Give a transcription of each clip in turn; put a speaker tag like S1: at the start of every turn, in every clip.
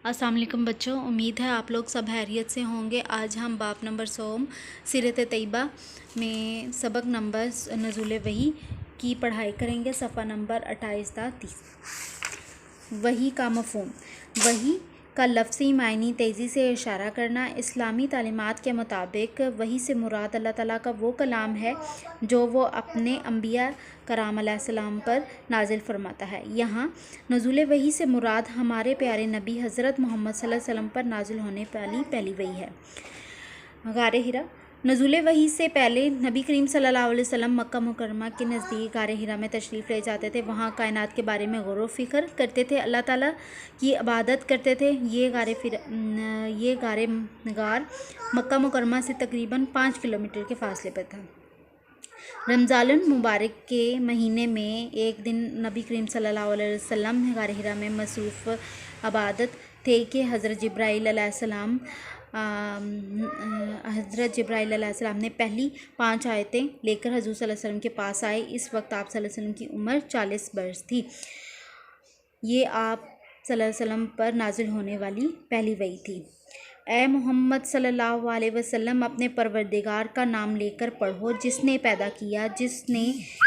S1: अस्सलाम वालेकुम बच्चों, उम्मीद है आप लोग सब खैरियत से होंगे। आज हम बाब नंबर 100 सीरत तैयबा में सबक नंबर नज़ुल वही की पढ़ाई करेंगे। सफ़ा नंबर 28 ता 30। वही का मफ़हूम। वही का लफ्ज़ी मायनी तेज़ी से इशारा करना। इस्लामी तालीमात के मुताबिक वही से मुराद अल्लाह ताला का वो कलाम है जो वो अपने अंबिया कराम अलैहिस्सलाम पर नाजिल फरमाता है। यहाँ नज़ुल वही से मुराद हमारे प्यारे नबी हज़रत मोहम्मद सल्लल्लाहु अलैहि वसल्लम पर नाजिल होने वाली पहली वही है। गारे हिरा। नज़ुल वही से पहले नबी करीम सल्लल्लाहु अलैहि वसल्लम मक्का मुकरमा के नज़दीक गारे हिरा में तशरीफ़ ले जाते थे। वहाँ कायनात के बारे में गौर व फ़िक्र करते थे, अल्लाह ताला की इबादत करते थे। ये गार मक्का मुकरमा से तकरीबन 5 किलोमीटर के फासले पर था। रमज़ानुल मुबारक के महीने में एक दिन नबी करीम सल्लल्लाहु अलैहि वसल्लम गारे हिरा में मसरूफ़ इबादत थे कि हज़रत जिब्राईल अलैहिस्सलाम ने पहली 5 आयतें लेकर हज़ूर सल्लल्लाहु अलैहि वसल्लम के पास आए। इस वक्त आप सल्लल्लाहु अलैहि वसल्लम की उम्र 40 बरस थी। ये आप सल्लल्लाहु अलैहि वसल्लम पर नाजिल होने वाली पहली वही थी। ए मोहम्मद सल्लल्लाहु अलैहि वसल्लम, अपने परवरदिगार का नाम लेकर पढ़ो जिसने पैदा किया, जिसने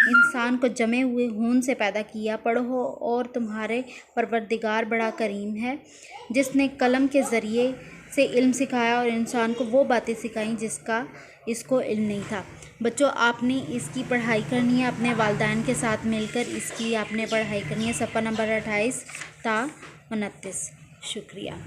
S1: इंसान को जमे हुए खून से पैदा किया। पढ़ो और तुम्हारे परवरदिगार बड़ा करीम है, जिसने कलम के ज़रिए से इल्म सिखाया और इंसान को वो बातें सिखाईं जिसका इसको इल्म नहीं था। बच्चों, आपने इसकी पढ़ाई करनी है अपने वालिदैन के साथ मिलकर। इसकी आपने पढ़ाई करनी है। सफ़ा नंबर 28 ता 29। शुक्रिया।